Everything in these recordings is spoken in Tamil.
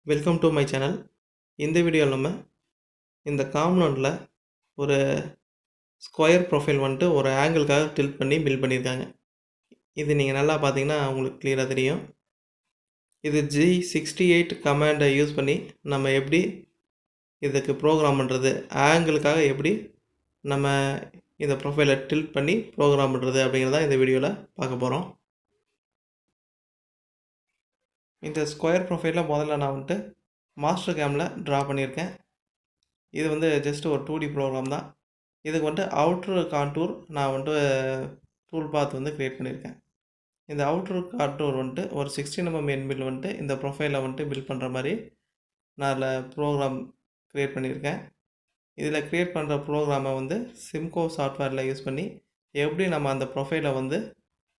Welcome to my channel. இந்த வீடியோவில் நம்ம இந்த காம்பவுண்டில் ஒரு ஸ்கொயர் ப்ரொஃபைல் வந்துட்டு ஒரு ஆங்கிளுக்காக டில்ட் பண்ணி பில்ட் பண்ணியிருக்காங்க. இது நீங்கள் நல்லா பார்த்தீங்கன்னா உங்களுக்கு கிளியராக தெரியும். இது G68 கமாண்டை யூஸ் பண்ணி நம்ம எப்படி இதுக்கு ப்ரோக்ராம் பண்ணுறது, ஆங்கிளுக்காக எப்படி நம்ம இந்த ப்ரொஃபைலை டில்ட் பண்ணி ப்ரோக்ராம் பண்ணுறது அப்படிங்கிறத இந்த வீடியோவில் பார்க்க போகிறோம். இந்த ஸ்கொயர் ப்ரொஃபைலில் முதல்ல நான் வந்துட்டு மாஸ்டர் கேமில் ட்ரா பண்ணியிருக்கேன். இது வந்து ஜஸ்ட் ஒரு 2D ப்ரோக்ராம் தான். இதுக்கு வந்துட்டு அவுட்ரு கான்டூர் நான் வந்துட்டு டூல் பாத் வந்து க்ரியேட் பண்ணியிருக்கேன். இந்த அவுட்ரு கான்டூர் வந்துட்டு ஒரு 16 mm எண்பில் வந்துட்டு இந்த ப்ரொஃபைலை வந்துட்டு பில்ட் பண்ணுற மாதிரி நான் அதில் ப்ரோக்ராம் க்ரியேட் பண்ணியிருக்கேன். இதில் க்ரியேட் பண்ணுற ப்ரோக்ராமை வந்து சிம்கோ சாஃப்ட்வேரில் யூஸ் பண்ணி எப்படி நம்ம அந்த ப்ரொஃபைலை வந்து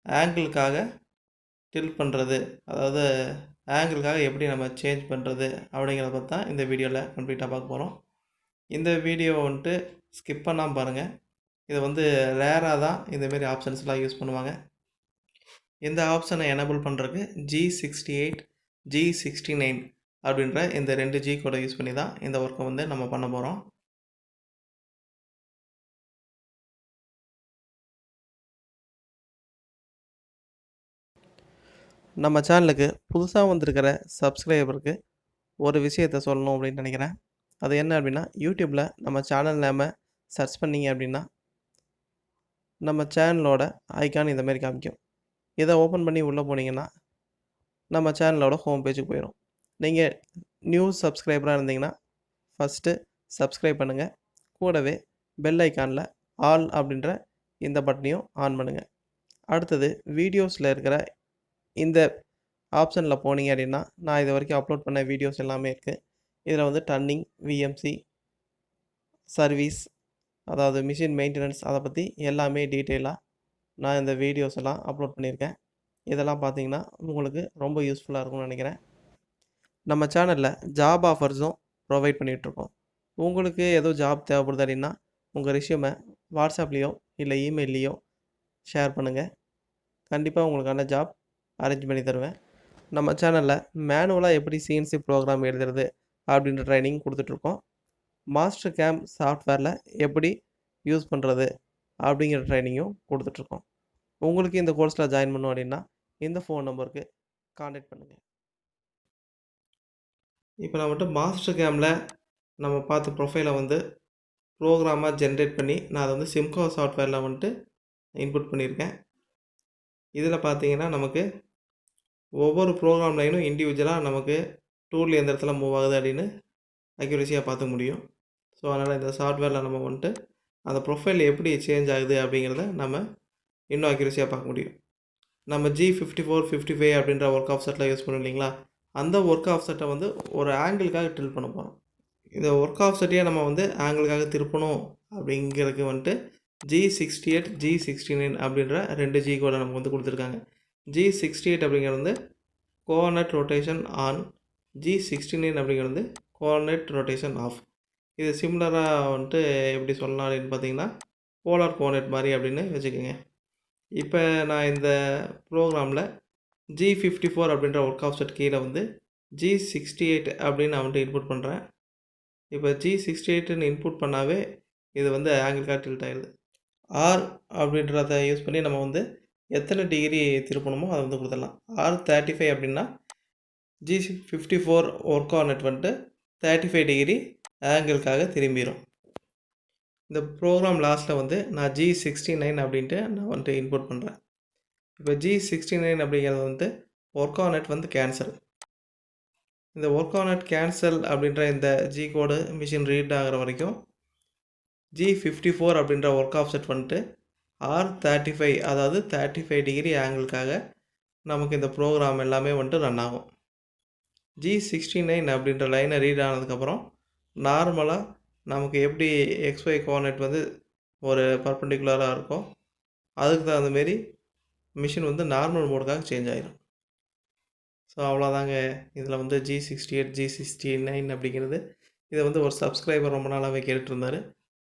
ஆங்கிளுக்காக டில்ட் பண்ணுறது, அதாவது ஆங்கிளுக்காக எப்படி நம்ம சேஞ்ச் பண்ணுறது அப்படிங்கிறத பற்றி தான் இந்த வீடியோவில் கம்ப்ளீட்டாக பார்க்க போகிறோம். இந்த வீடியோவை வந்துட்டு ஸ்கிப் பண்ணாமல் பாருங்கள். இதை வந்து ரேராக தான் இந்தமாரி ஆப்ஷன்ஸ்லாம் யூஸ் பண்ணுவாங்க. இந்த ஆப்ஷனை எனேபிள் பண்ணுறதுக்கு G68 G69 அப்படின்ற இந்த 2 G கோடை யூஸ் பண்ணி தான் இந்த ஒர்க்கை வந்து நம்ம பண்ண போகிறோம். நம்ம சேனலுக்கு புதுசாக வந்திருக்கிற சப்ஸ்கிரைபருக்கு ஒரு விஷயத்தை சொல்லணும் அப்படின்னு நினைக்கிறேன். அது என்ன அப்படின்னா, யூடியூப்பில் நம்ம சேனல் நேமை சர்ச் பண்ணிங்க அப்படின்னா நம்ம சேனலோட ஐக்கான் இந்த மாதிரி காமிக்கும். இதை ஓப்பன் பண்ணி உள்ளே போனீங்கன்னா நம்ம சேனலோட ஹோம் பேஜுக்கு போயிடும். நீங்கள் நியூ சப்ஸ்கிரைபராக இருந்தீங்கன்னா ஃபஸ்ட்டு சப்ஸ்கிரைப் பண்ணுங்கள். கூடவே பெல் ஐக்கானில் ஆல் அப்படின்ற இந்த பட்டனையும் ஆன் பண்ணுங்கள். அடுத்தது வீடியோஸில் இருக்கிற இந்த ஆப்ஷனில் போனீங்க அப்படின்னா நான் இது வரைக்கும் அப்லோட் பண்ண வீடியோஸ் எல்லாமே இருக்குது. இதில் வந்து டன்னிங், விஎம்சி, சர்வீஸ், அதாவது மிஷின் மெயின்டெனன்ஸ், அதை பற்றி எல்லாமே டீட்டெயிலாக நான் இந்த வீடியோஸ் எல்லாம் அப்லோட் பண்ணியிருக்கேன். இதெல்லாம் பார்த்தீங்கன்னா உங்களுக்கு ரொம்ப யூஸ்ஃபுல்லாக இருக்கும்னு நினைக்கிறேன். நம்ம சேனலில் ஜாப் ஆஃபர்ஸும் ப்ரொவைட் பண்ணிகிட்ருக்கோம். உங்களுக்கு ஏதோ ஜாப் தேவைப்படுது அப்படின்னா உங்கள் ரெஸ்யூமை வாட்ஸ்அப்லேயோ இல்லை இமெயில்லையோ ஷேர் பண்ணுங்கள். கண்டிப்பாக உங்களுக்கான ஜாப் அரேஞ்ச் பண்ணி தருவேன். நம்ம சேனலில் மேனுவலாக எப்படி சிஎன்சி ப்ரோக்ராம் எழுதுறது அப்படின்ற ட்ரைனிங் கொடுத்துட்ருக்கோம். மாஸ்டர் கேம் சாஃப்ட்வேரில் எப்படி யூஸ் பண்ணுறது அப்படிங்கிற ட்ரைனிங்கும் கொடுத்துட்ருக்கோம். உங்களுக்கு இந்த கோர்ஸில் ஜாயின் பண்ணணும் அப்படின்னா இந்த ஃபோன் நம்பருக்கு கான்டாக்ட் பண்ணுங்கள். இப்போ நான் வந்துட்டு மாஸ்டர் கேமில் நம்ம பார்த்த ப்ரொஃபைலை வந்து ப்ரோக்ராமாக ஜென்ரேட் பண்ணி நான் அதை வந்து சிம்கோ சாஃப்ட்வேரில் வந்துட்டு இன்புட் பண்ணியிருக்கேன். இதில் பார்த்தீங்கன்னா நமக்கு ஒவ்வொரு ப்ரோக்ராம் லைனும் இண்டிவிஜுவலாக நமக்கு டூல் எந்த இடத்துல மூவ் ஆகுது அப்படின்னு அக்யூரேசியாக பார்த்துக்க முடியும். ஸோ அதனால் இந்த சாஃப்ட்வேரில் நம்ம வந்துட்டு அந்த ப்ரொஃபைல் எப்படி சேஞ்ச் ஆகுது அப்படிங்கிறத நம்ம இன்னும் அக்யூரேசியாக பார்க்க முடியும். நம்ம G54 55 அப்படின்ற ஒர்க் ஆஃப் செட்டில் யூஸ் பண்ணோம் இல்லைங்களா, அந்த ஒர்க் ஆஃப் செட்டை வந்து ஒரு ஆங்கிளுக்காக டில்ட் பண்ண போகிறோம். இந்த ஒர்க் ஆஃப் செட்டையே நம்ம வந்து ஆங்கிளுக்காக திருப்பணும் அப்படிங்கிறதுக்கு வந்துட்டு G68 G69 அப்படின்ற 2 G கோடை நமக்கு வந்து கொடுத்துருக்காங்க. G68 அப்படிங்கிறது வந்து கோஆர்டினேட் ரொட்டேஷன் ஆன், G69 அப்படிங்கிறது வந்து கோஆர்டினேட் ரொட்டேஷன் ஆஃப். இது சிமிலராக வந்துட்டு எப்படி சொல்லலாம் அப்படின்னு பார்த்தீங்கன்னா போலார் கோஆர்டினேட் மாதிரி அப்படின்னு வச்சுக்கோங்க. இப்போ நான் இந்த ப்ரோக்ராமில் G54 அப்படின்ற ஒர்க் ஆஃப் செட் கீழே வந்து G68 அப்படின்னு நான் வந்துட்டு இன்புட் பண்ணுறேன். இப்போ G68ன்னு இன்புட் பண்ணாவே இது வந்து ஆங்கிள்காக டில்ட் ஆகிடுது. ஆர் அப்படின்றத யூஸ் பண்ணி நம்ம வந்து எத்தனை டிகிரி திருப்பணுமோ அதை வந்து கொடுத்துடலாம். R35 அப்படின்னா G54 ஒர்க் ஆர்டினேட் வந்துட்டு 35 டிகிரி ஆங்கிளுக்காக திரும்பிடும். இந்த ப்ரோக்ராம் லாஸ்ட்டில் வந்து நான் G69 அப்படின்ட்டு நான் வந்துட்டு இன்புட் பண்ணுறேன். இப்போ G69 அப்படிங்கிறது வந்து ஒர்க் ஆர்டினேட் வந்து கேன்சல். இந்த ஒர்க் ஆர்டினேட் கேன்சல் அப்படின்ற இந்த G கோடு மிஷின் ரீட் ஆகிற வரைக்கும் G54 அப்படின்ற ஒர்க் ஆஃப் செட் வந்துட்டு R35, அதாவது 35 டிகிரி ஆங்கிளுக்காக நமக்கு இந்த ப்ரோக்ராம் எல்லாமே வந்துட்டு ரன் ஆகும். G69 அப்படின்ற லைனை ரீட் ஆனதுக்கப்புறம் நார்மலாக நமக்கு எப்படி XY கோஆர்டினேட் வந்து ஒரு பர்பெண்டிகுலராக இருக்கும், அதுக்கு தகுந்தமாரி மிஷின் வந்து நார்மல் மோடுக்காக சேஞ்ச் ஆகிடும். ஸோ அவ்வளோதாங்க. இதில் வந்து G68 G69 அப்படிங்கிறது இதை வந்து ஒரு சப்ஸ்கிரைபர் ரொம்ப நாளாகவே கேட்டுருந்தார்.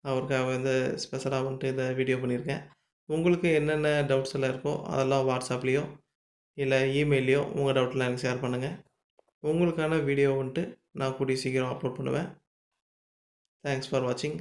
அவருக்காக வந்து ஸ்பெஷலாக வந்துட்டு இதை வீடியோ பண்ணியிருக்கேன். உங்களுக்கு என்னென்ன டவுட்ஸ் எல்லாம் இருக்கோ அதெல்லாம் வாட்ஸ்அப்லேயோ இல்லை இமெயிலையோ உங்கள் டவுட்லாம் எனக்கு ஷேர் பண்ணுங்கள். உங்களுக்கான வீடியோ வந்துட்டு நான் கூடிய சீக்கிரம் அப்லோட் பண்ணுவேன். தேங்க்ஸ் ஃபார் வாட்சிங்.